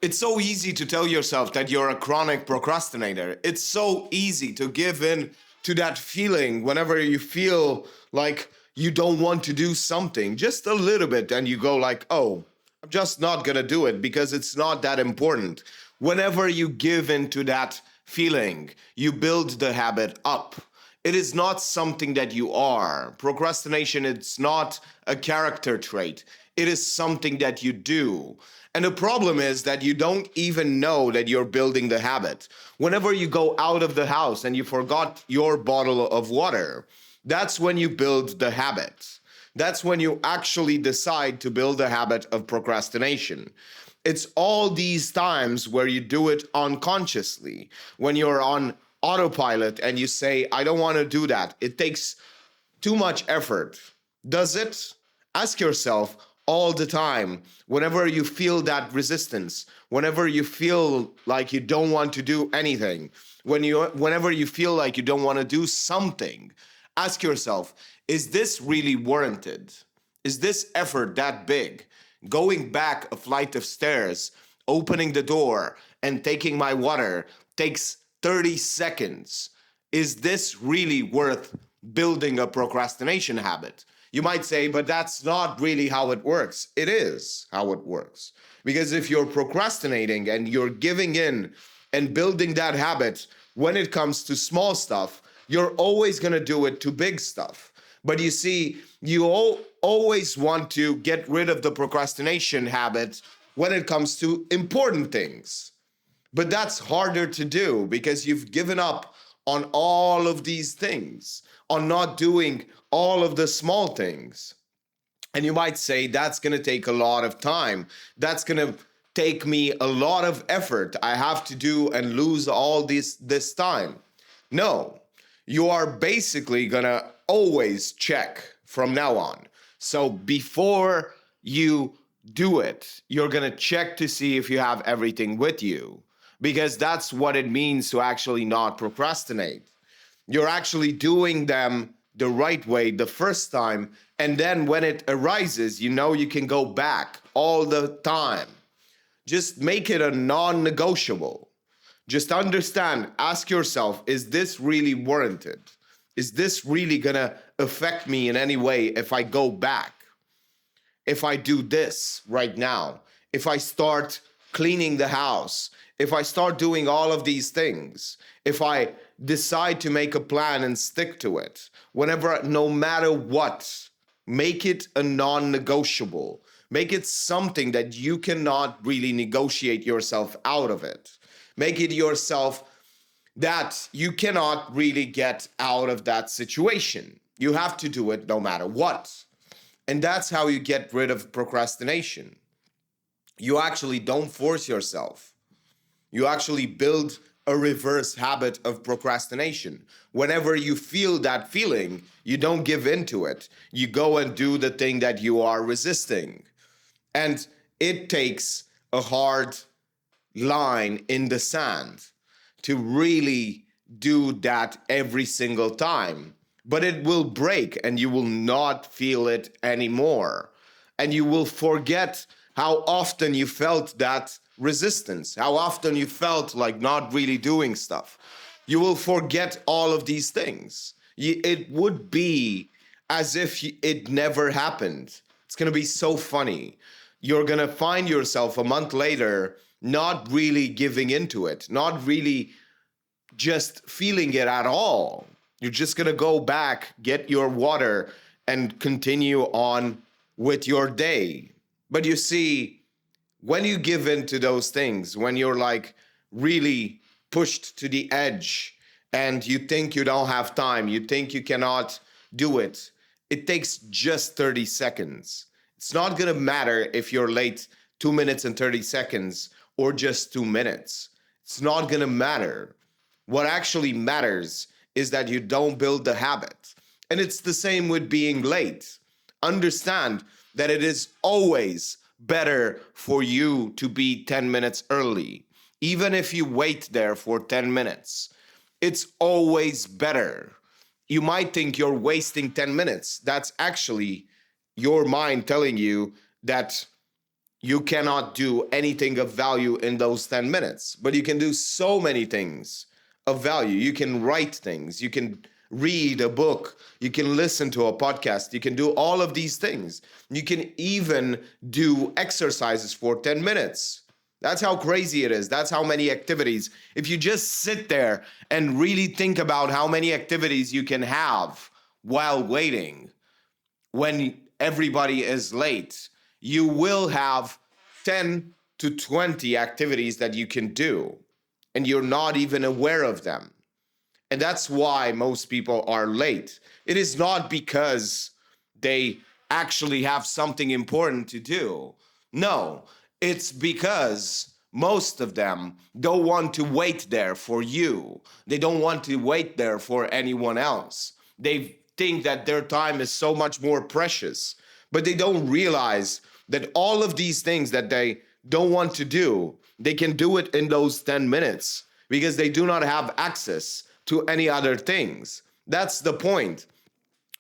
It's so easy to tell yourself that you're a chronic procrastinator. It's so easy to give in to that feeling whenever you feel like you don't want to do something just a little bit and you go like, "Oh, I'm just not going to do it because it's not that important." Whenever you give in to that feeling, you build the habit up. It is not something that you are. Procrastination, it's not a character trait. It is something that you do. And the problem is that you don't even know that you're building the habit. Whenever you go out of the house and you forgot your bottle of water, that's when you build the habit. That's when you actually decide to build a habit of procrastination. It's all these times where you do it unconsciously, when you're on autopilot and you say, I don't want to do that. It takes too much effort. Does it? Ask yourself all the time, whenever you feel that resistance, whenever you feel like you don't want to do anything, whenever you feel like you don't want to do something, ask yourself, is this really warranted? Is this effort that big? Going back a flight of stairs, opening the door, and taking my water takes 30 seconds. Is this really worth building a procrastination habit? You might say, but that's not really how it works. It is how it works. Because if you're procrastinating and you're giving in and building that habit when it comes to small stuff, you're always going to do it to big stuff. But you see, you always want to get rid of the procrastination habit when it comes to important things. But that's harder to do because you've given up on all of these things, on not doing all of the small things. And you might say, that's going to take a lot of time. That's going to take me a lot of effort. I have to do and lose all this time. No, you are basically going to always check from now on. So before you do it, you're going to check to see if you have everything with you, because that's what it means to actually not procrastinate. You're actually doing them the right way the first time, and then when it arises, you know you can go back all the time. Just make it a non-negotiable. Just understand, ask yourself, is this really warranted? Is this really gonna affect me in any way if I go back? If I do this right now? If I start cleaning the house? If I start doing all of these things? If I decide to make a plan and stick to it? Whenever, no matter what, make it a non-negotiable. Make it something that you cannot really negotiate yourself out of it. Make it yourself that you cannot really get out of that situation. You have to do it no matter what. And that's how you get rid of procrastination. You actually don't force yourself. You actually build a reverse habit of procrastination. Whenever you feel that feeling, you don't give in to it. You go and do the thing that you are resisting. And it takes a hard line in the sand to really do that every single time. But it will break and you will not feel it anymore. And you will forget how often you felt that resistance, how often you felt like not really doing stuff. You will forget all of these things. It would be as if it never happened. It's going to be so funny. You're going to find yourself a month later not really giving into it, not really just feeling it at all. You're just going to go back, get your water, and continue on with your day. But you see, when you give in to those things, when you're like really pushed to the edge and you think you don't have time, you think you cannot do it, it takes just 30 seconds. It's not going to matter if you're late 2 minutes and 30 seconds or just 2 minutes. It's not going to matter. What actually matters is that you don't build the habit. And it's the same with being late. Understand that it is always better for you to be 10 minutes early. Even if you wait there for 10 minutes, it's always better. You might think you're wasting 10 minutes. That's actually your mind telling you that you cannot do anything of value in those 10 minutes, but you can do so many things of value. You can write things, you can read a book, you can listen to a podcast, you can do all of these things. You can even do exercises for 10 minutes. That's how crazy it is. That's how many activities. If you just sit there and really think about how many activities you can have while waiting, when everybody is late, you will have 10 to 20 activities that you can do, and you're not even aware of them. And that's why most people are late. It is not because they actually have something important to do. No, it's because most of them don't want to wait there for you. They don't want to wait there for anyone else. They think that their time is so much more precious, but they don't realize that all of these things that they don't want to do, they can do it in those 10 minutes because they do not have access to any other things. That's the point.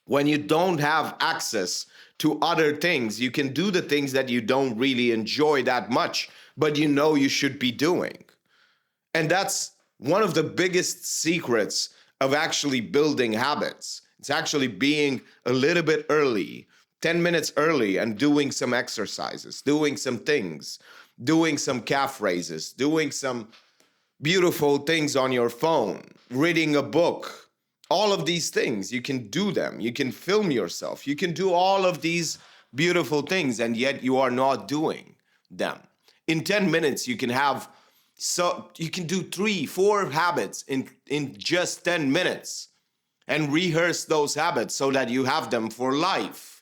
When you don't have access to other things, you can do the things that you don't really enjoy that much, but you know you should be doing. And that's one of the biggest secrets of actually building habits. It's actually being a little bit early, 10 minutes early, and doing some exercises, doing some things, doing some calf raises, doing some beautiful things on your phone, reading a book. All of these things, you can do them. You can film yourself. You can do all of these beautiful things, and yet you are not doing them. In 10 minutes, you can have, so you can do 3-4 habits in just 10 minutes and rehearse those habits so that you have them for life.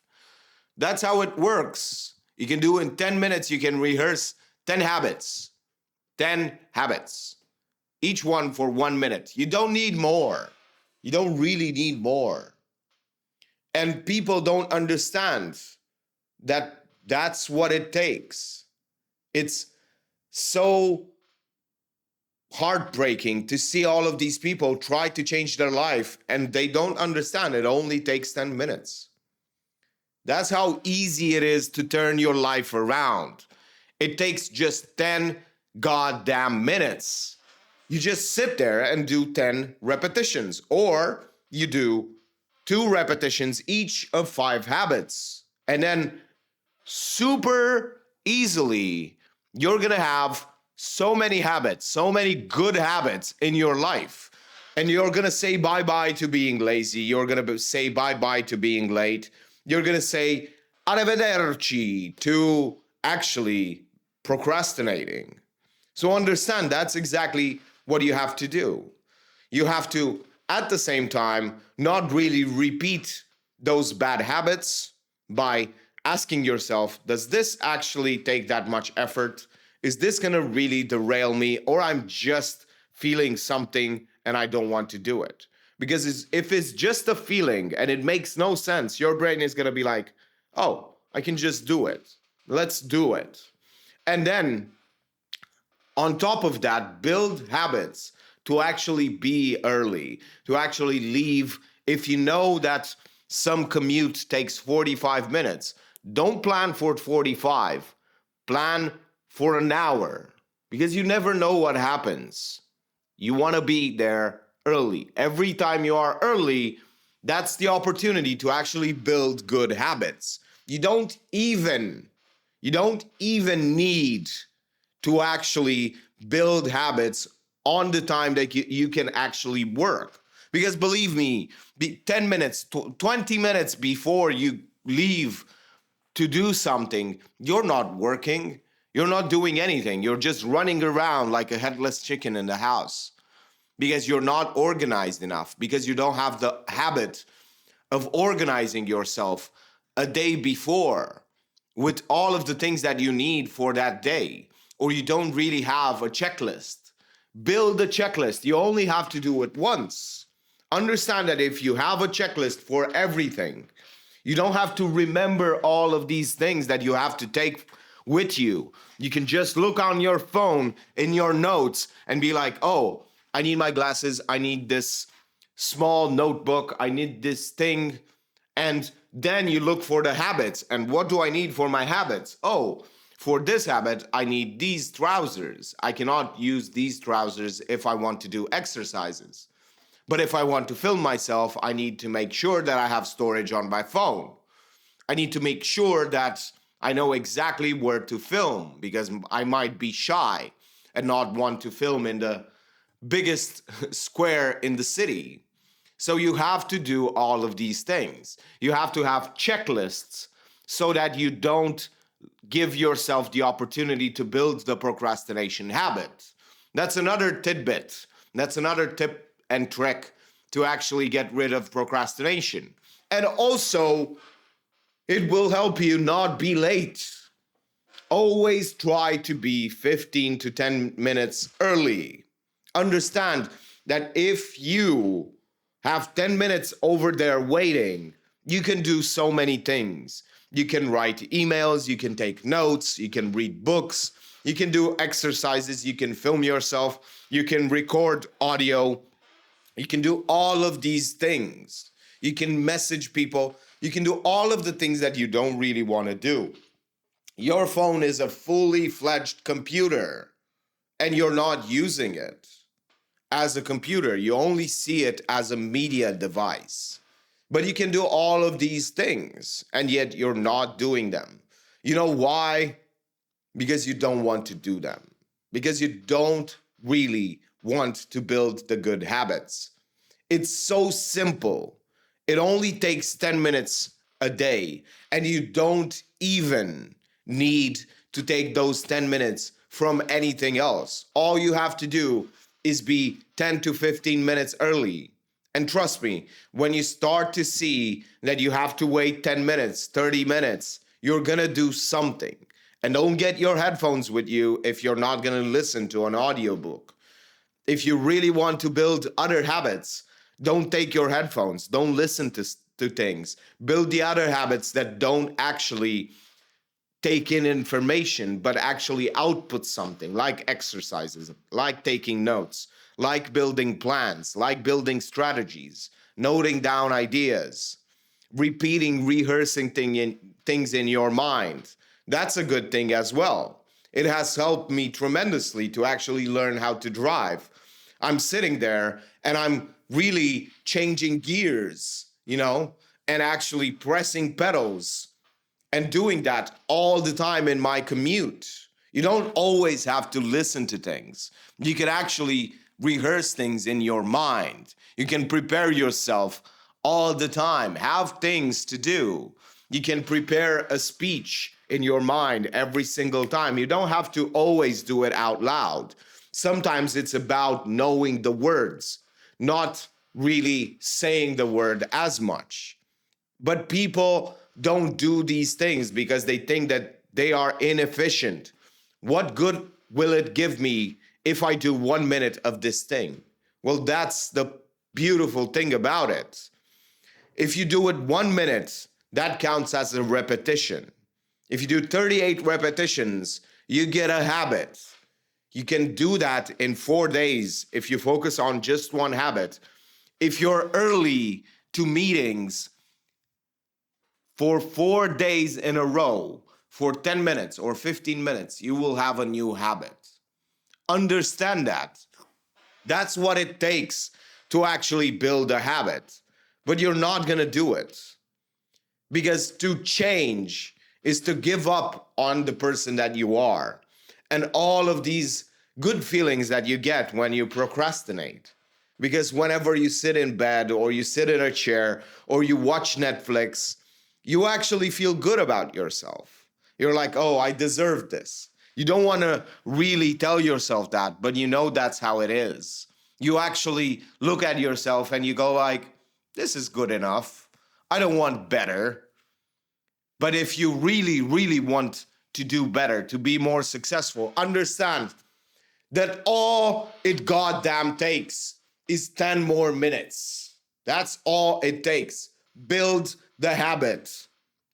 That's how it works. You can do in 10 minutes, you can rehearse 10 habits. 10 habits. Each one for 1 minute. You don't need more. You don't really need more. And people don't understand that that's what it takes. It's so heartbreaking to see all of these people try to change their life and they don't understand it only takes 10 minutes. That's how easy it is to turn your life around. It takes just 10 goddamn minutes. You just sit there and do 10 repetitions, or you do 2 repetitions each of 5 habits. And then super easily, you're gonna have so many habits, so many good habits in your life. And you're gonna say bye-bye to being lazy. You're gonna say bye-bye to being late. You're gonna say arrivederci to actually procrastinating. So understand that's exactly what you have to do. You have to, at the same time, not really repeat those bad habits by asking yourself, does this actually take that much effort? Is this gonna really derail me, or I'm just feeling something and I don't want to do it? Because if it's just a feeling and it makes no sense, your brain is gonna be like, oh, I can just do it. Let's do it. And then on top of that, build habits to actually be early, to actually leave. If you know that some commute takes 45 minutes, don't plan for 45. Plan for an hour, because you never know what happens. You want to be there early. Every time you are early, that's the opportunity to actually build good habits. You don't even need to actually build habits on the time that you can actually work. Because believe me, 10 minutes, 20 minutes before you leave to do something, you're not working, you're not doing anything. You're just running around like a headless chicken in the house because you're not organized enough, because you don't have the habit of organizing yourself a day before with all of the things that you need for that day, or you don't really have a checklist. Build a checklist. You only have to do it once. Understand that if you have a checklist for everything, you don't have to remember all of these things that you have to take with you. You can just look on your phone in your notes and be like, oh, I need my glasses. I need this small notebook. I need this thing. And then you look for the habits. And what do I need for my habits? Oh, For this habit, I need these trousers. I cannot use these trousers if I want to do exercises. But if I want to film myself, I need to make sure that I have storage on my phone. I need to make sure that I know exactly where to film because I might be shy and not want to film in the biggest square in the city. So you have to do all of these things. You have to have checklists so that you don't give yourself the opportunity to build the procrastination habit. That's another tidbit. That's another tip and trick to actually get rid of procrastination. And also, it will help you not be late. Always try to be 15 to 10 minutes early. Understand that if you have 10 minutes over there waiting, you can do so many things. You can write emails, you can take notes, you can read books, you can do exercises, you can film yourself, you can record audio, you can do all of these things. You can message people, you can do all of the things that you don't really want to do. Your phone is a fully fledged computer and you're not using it as a computer. You only see it as a media device. But you can do all of these things and yet you're not doing them. You know why? Because you don't want to do them. Because you don't really want to build the good habits. It's so simple. It only takes 10 minutes a day and you don't even need to take those 10 minutes from anything else. All you have to do is be 10 to 15 minutes early. And trust me, when you start to see that you have to wait 10 minutes, 30 minutes, you're going to do something. And don't get your headphones with you if you're not going to listen to an audiobook. If you really want to build other habits, don't take your headphones. Don't listen to things. Build the other habits that don't actually take in information, but actually output something, like exercises, like taking notes, like building plans, like building strategies, noting down ideas, repeating, rehearsing things in your mind. That's a good thing as well. It has helped me tremendously to actually learn how to drive. I'm sitting there and I'm really changing gears, and actually pressing pedals and doing that all the time in my commute. You don't always have to listen to things. You can actually rehearse things in your mind. You can prepare yourself all the time, have things to do. You can prepare a speech in your mind every single time. You don't have to always do it out loud. Sometimes it's about knowing the words, not really saying the word as much. But people don't do these things because they think that they are inefficient. What good will it give me if I do 1 minute of this thing? Well, that's the beautiful thing about it. If you do it 1 minute, that counts as a repetition. If you do 38 repetitions, you get a habit. You can do that in 4 days if you focus on just one habit. If you're early to meetings for 4 days in a row, for 10 minutes or 15 minutes, you will have a new habit. Understand that. That's what it takes to actually build a habit. But you're not going to do it. Because to change is to give up on the person that you are. And all of these good feelings that you get when you procrastinate. Because whenever you sit in bed or you sit in a chair or you watch Netflix, you actually feel good about yourself. You're like, oh, I deserve this. You don't want to really tell yourself that, but you know that's how it is. You actually look at yourself and you go like, this is good enough. I don't want better. But if you really, really want to do better, to be more successful, understand that all it goddamn takes is 10 more minutes. That's all it takes. Build the habit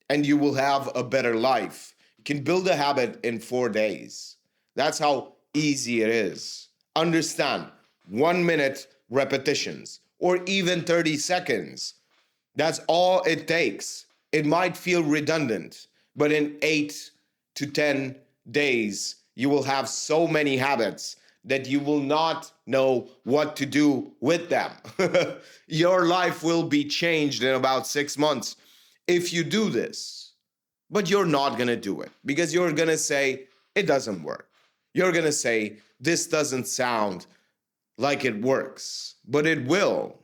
and you will have a better life. You can build a habit in 4 days. That's how easy it is. Understand, 1 minute repetitions or even 30 seconds. That's all it takes. It might feel redundant, but in 8 to 10 days, you will have so many habits that you will not know what to do with them. Your life will be changed in about 6 months if you do this. But you're not going to do it because you're going to say, it doesn't work. You're going to say, this doesn't sound like it works, but it will.